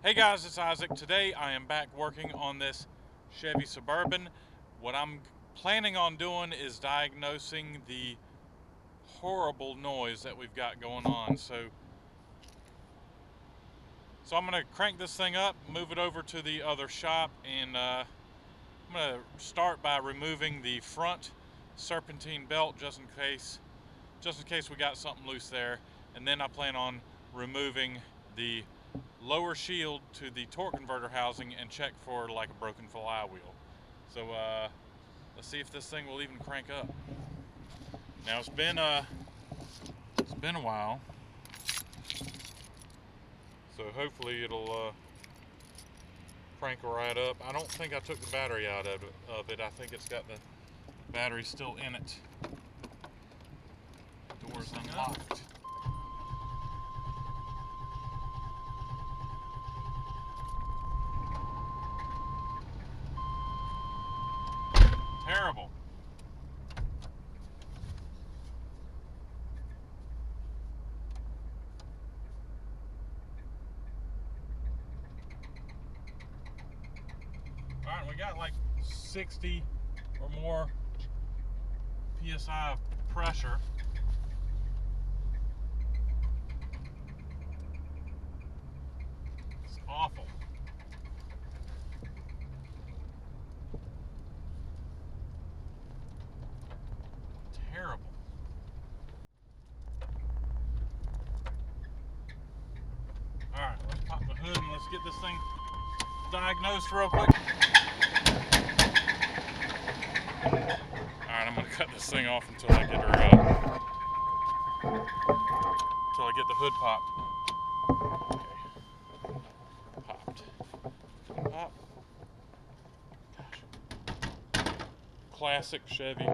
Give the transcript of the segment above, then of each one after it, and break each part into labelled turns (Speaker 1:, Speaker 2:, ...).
Speaker 1: Hey guys, it's Isaac. Today I am back working on this Chevy Suburban. What I'm planning on doing is diagnosing the horrible noise that we've got going on. So I'm going to crank this thing up, move it over to the other shop, and I'm going to start by removing the front serpentine belt just in case we got something loose there. And then I plan on removing the lower shield to the torque converter housing and check for like a broken flywheel. So let's see if this thing will even crank up. Now it's been a while, so hopefully it'll crank right up. I don't think I took the battery out of it. I think it's got the battery still in it. Door's unlocked. Terrible. All right, we got like 60 or more PSI of pressure. It's awful. Terrible. All right, let's pop the hood and let's get this thing diagnosed real quick. All right, I'm gonna cut this thing off until I get her until I get the hood popped. Okay. Popped. Gosh. Classic Chevy.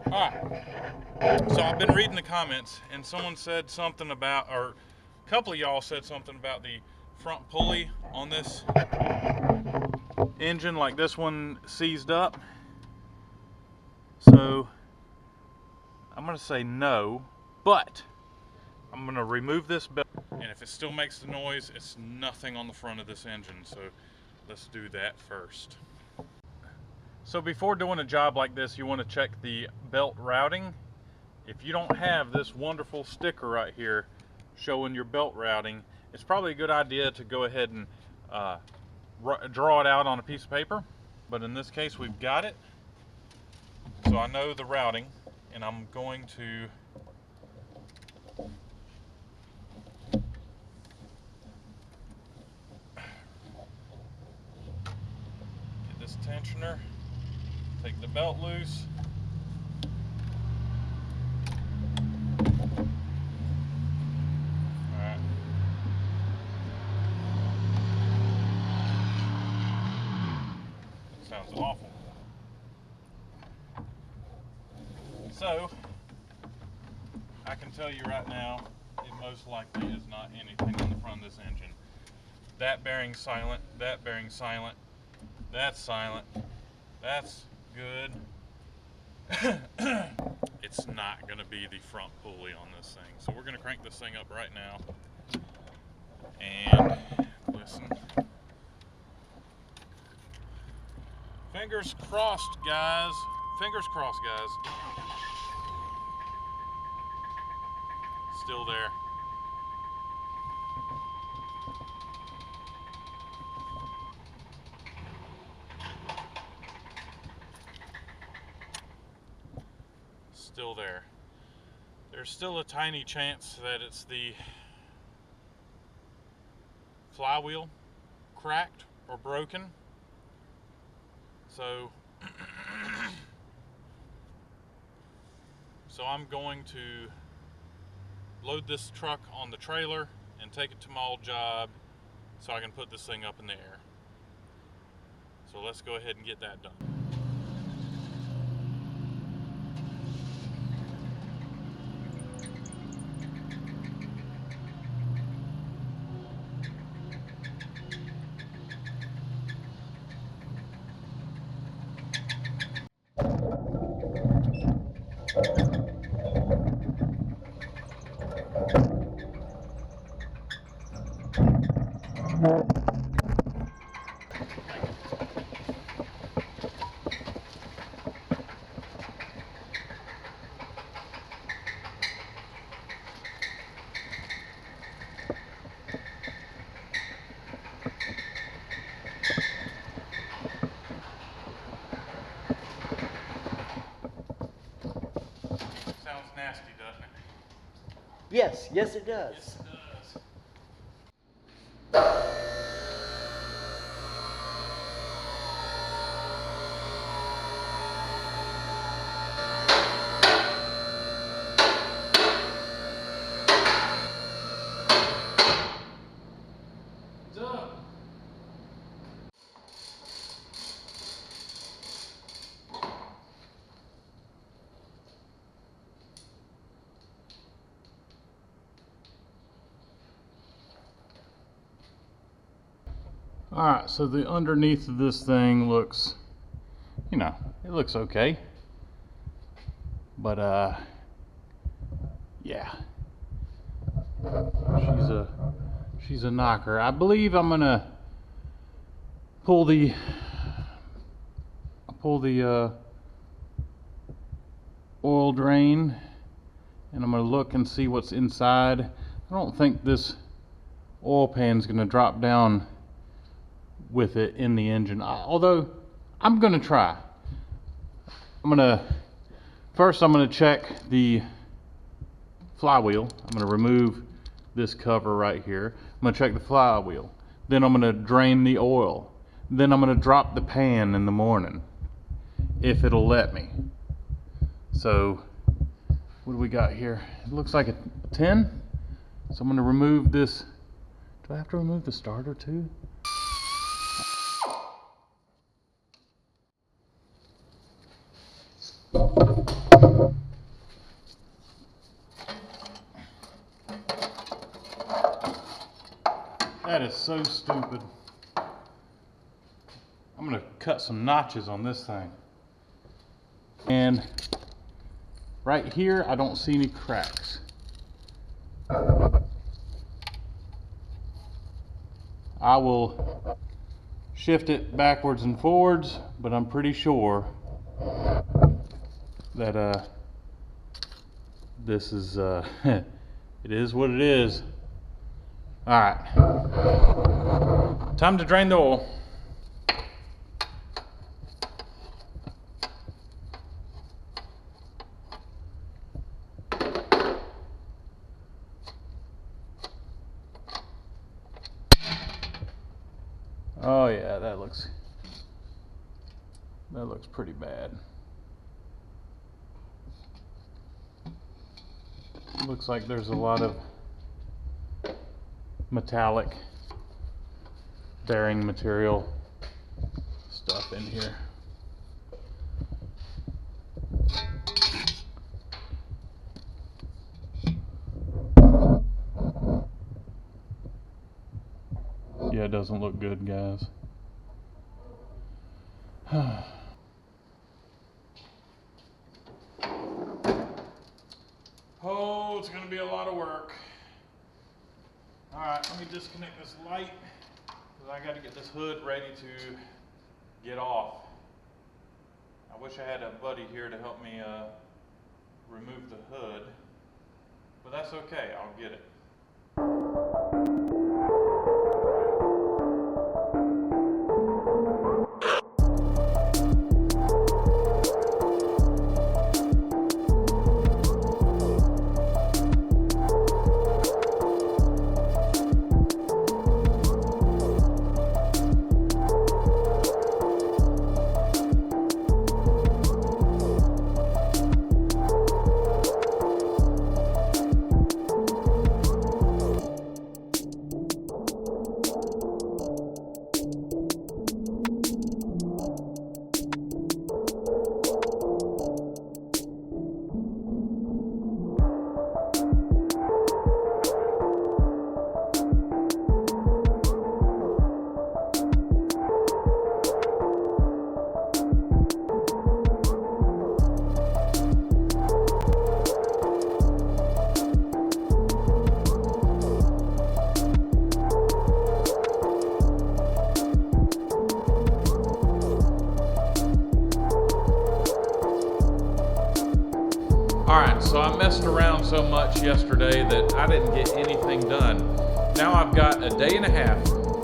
Speaker 1: Alright, so I've been reading the comments and someone said something about, or a couple of y'all said something about the front pulley on this engine, like this one seized up. So I'm going to say no, but I'm going to remove this belt, and if it still makes the noise, it's nothing on the front of this engine, so let's do that first. So before doing a job like this, you want to check the belt routing. If you don't have this wonderful sticker right here showing your belt routing, it's probably a good idea to go ahead and draw it out on a piece of paper. But in this case, we've got it. So I know the routing, and I'm going to get this tensioner. Take the belt loose. Alright. Sounds awful. So, I can tell you right now, it most likely is not anything on the front of this engine. That bearing's silent, that bearing's silent, that's silent, that's good. It's not going to be the front pulley on this thing. So we're going to crank this thing up right now. And listen. Fingers crossed, guys. Fingers crossed, guys. Still there. Still there. There's still a tiny chance that it's the flywheel cracked or broken. So I'm going to load this truck on the trailer and take it to my old job so I can put this thing up in the air. So let's go ahead and get that done.
Speaker 2: Yes, yes it does.
Speaker 1: Yes, it does. It's up. All right, so the underneath of this thing looks, you know, it looks okay. But yeah. She's a knocker. I believe I'm gonna pull the oil drain, and I'm gonna look and see what's inside. I don't think this oil pan's gonna drop down with it in the engine, although I'm gonna try. First I'm gonna check the flywheel. I'm gonna remove this cover right here. I'm gonna check the flywheel. Then I'm gonna drain the oil. Then I'm gonna drop the pan in the morning, if it'll let me. So, what do we got here? It looks like a 10. So I'm gonna remove this. Do I have to remove the starter too? That is so stupid. I'm gonna cut some notches on this thing. And right here, I don't see any cracks. I will shift it backwards and forwards, but I'm pretty sure that this is it is what it is. All right, time to drain the oil. Oh yeah, that looks pretty bad. Looks like there's a lot of metallic bearing material stuff in here. Yeah, it doesn't look good, guys. Oh, it's gonna be a lot of work. All right, let me disconnect this light because I got to get this hood ready to get off. I wish I had a buddy here to help me remove the hood, but that's okay, I'll get it. Alright, so I messed around so much yesterday that I didn't get anything done. Now I've got a day and a half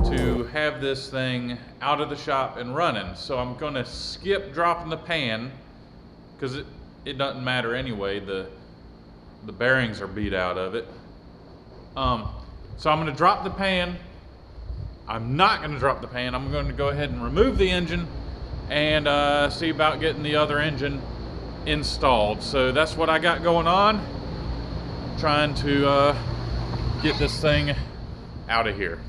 Speaker 1: to have this thing out of the shop and running. So I'm gonna skip dropping the pan, because it doesn't matter anyway. The the bearings are beat out of it. So I'm going to drop the pan. I'm not going to drop the pan. I'm going to go ahead and remove the engine and see about getting the other engine installed. So that's what I got going on. Trying to get this thing out of here.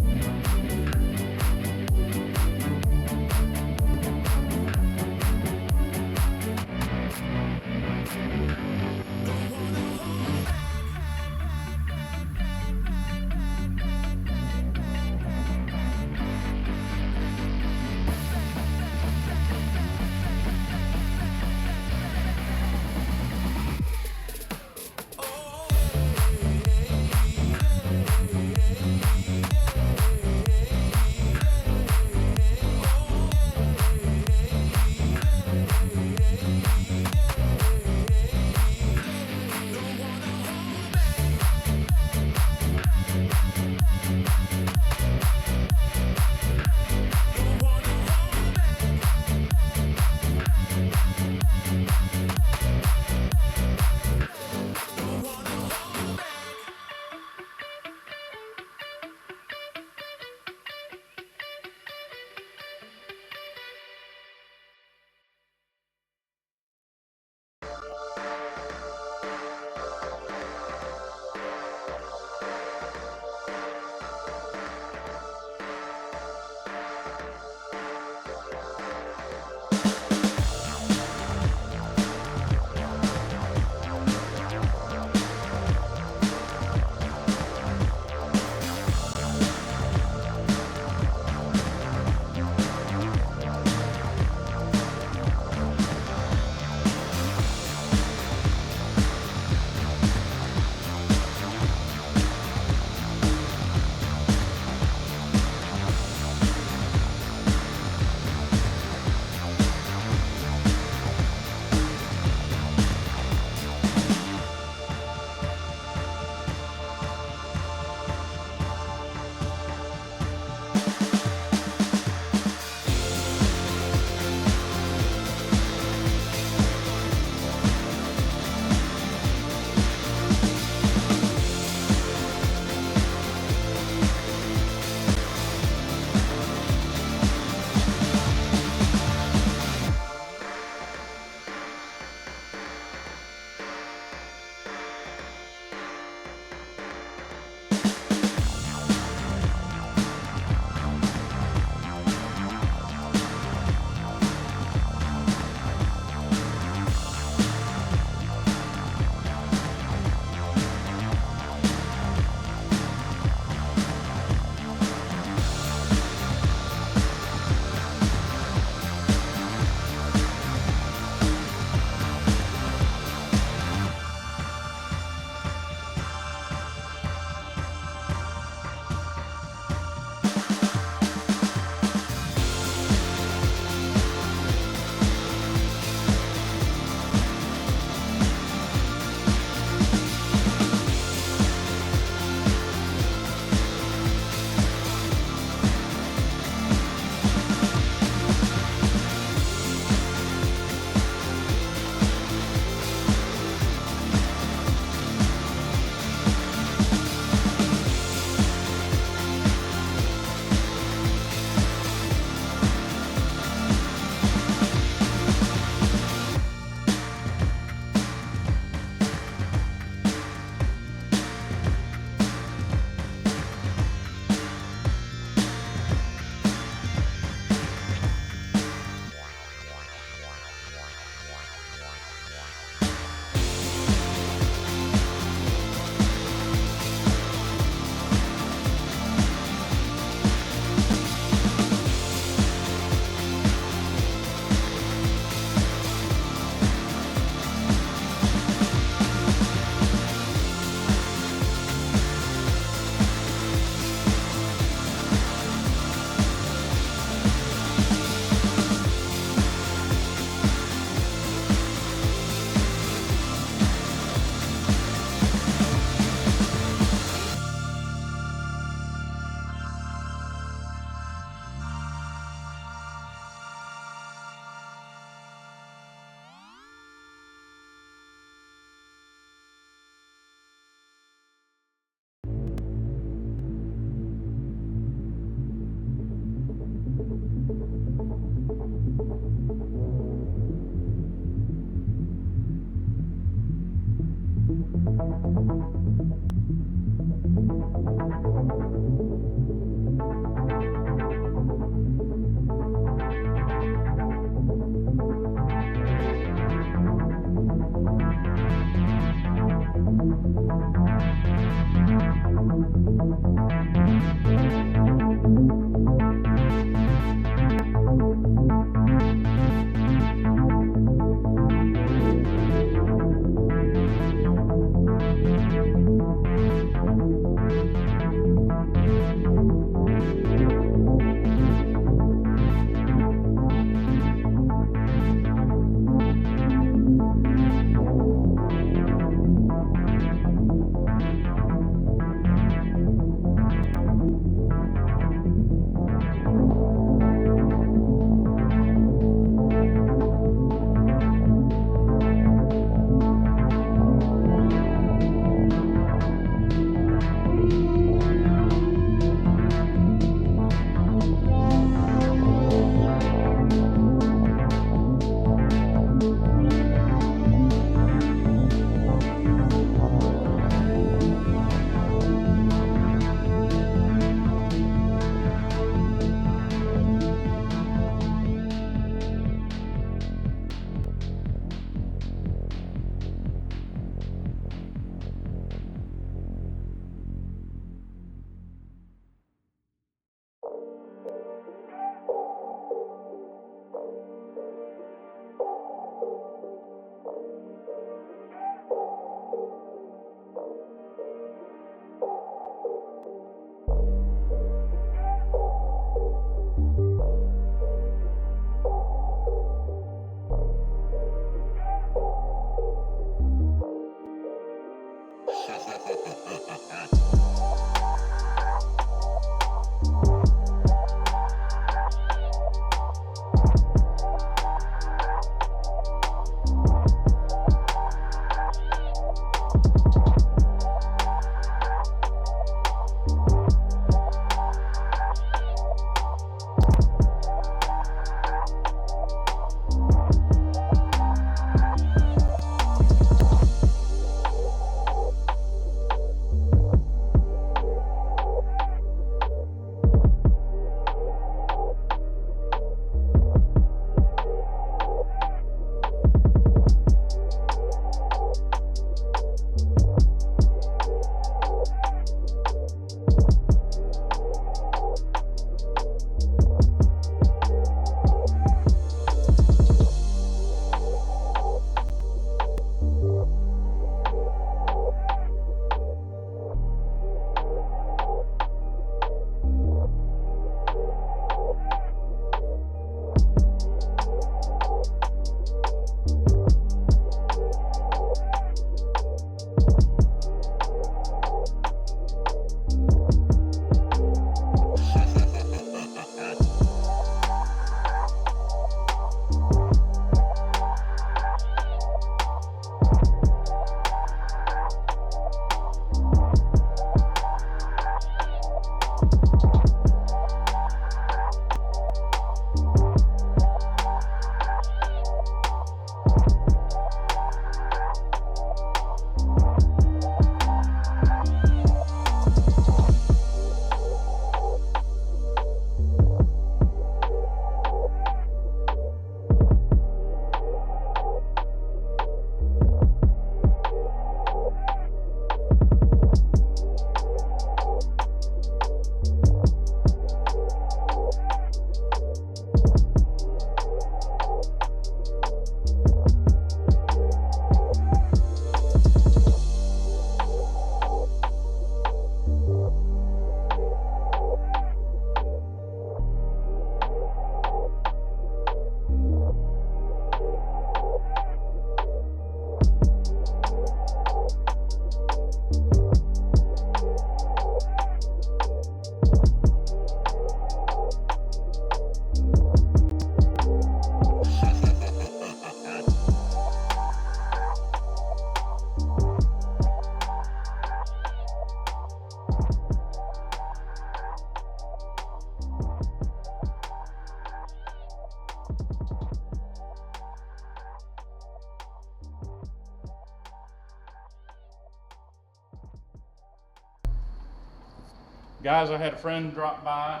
Speaker 1: Guys, I had a friend drop by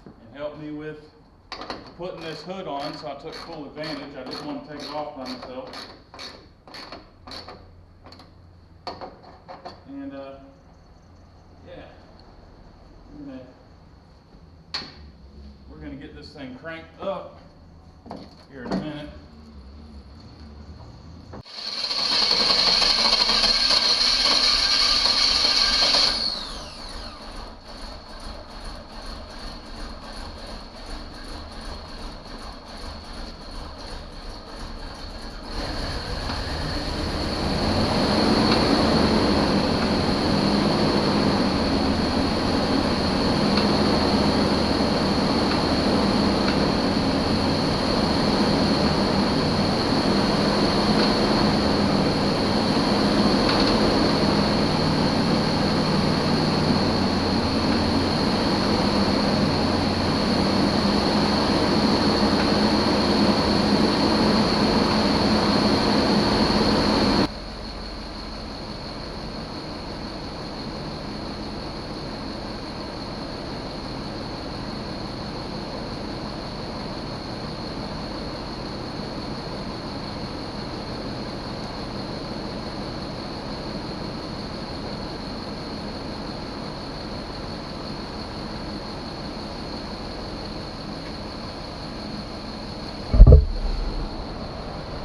Speaker 1: and help me with putting this hood on, so I took full advantage. I didn't want to take it off by myself. And yeah, we're gonna get this thing cranked up here in a minute.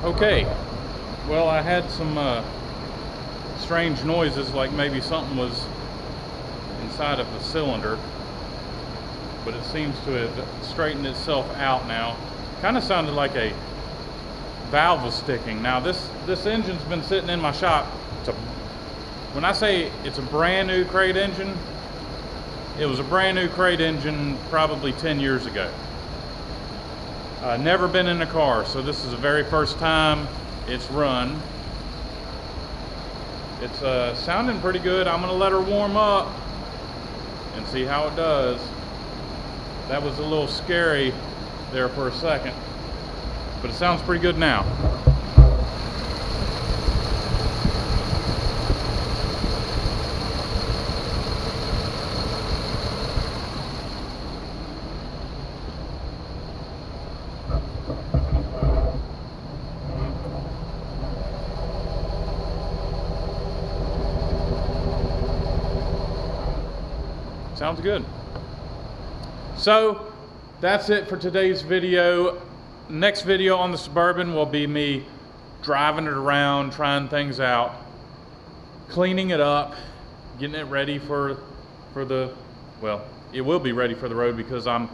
Speaker 1: Okay, well, I had some strange noises, like maybe something was inside of the cylinder, but it seems to have straightened itself out now. Kind of sounded like a valve was sticking. Now this engine's been sitting in my shop. When I say it's a brand new crate engine, it was a brand new crate engine probably 10 years ago. Never been in a car, so this is the very first time it's run. It's sounding pretty good. I'm gonna let her warm up and see how it does. That was a little scary there for a second, but it sounds pretty good now. Sounds good. So that's it for today's video. Next video on the Suburban will be me driving it around, trying things out, cleaning it up, getting it ready for the, well, it will be ready for the road because I'm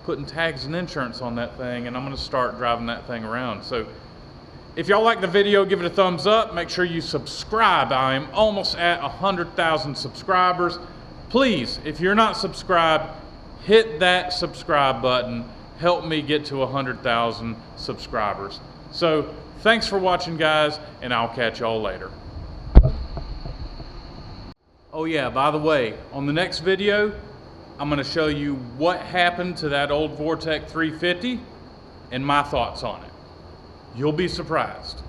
Speaker 1: putting tags and insurance on that thing, and I'm going to start driving that thing around. So if y'all like the video, give it a thumbs up. Make sure you subscribe. I am almost at 100,000 subscribers. Please, if you're not subscribed, hit that subscribe button. Help me get to 100,000 subscribers. So thanks for watching, guys, and I'll catch y'all later. Oh yeah, by the way, on the next video, I'm gonna show you what happened to that old Vortec 350 and my thoughts on it. You'll be surprised.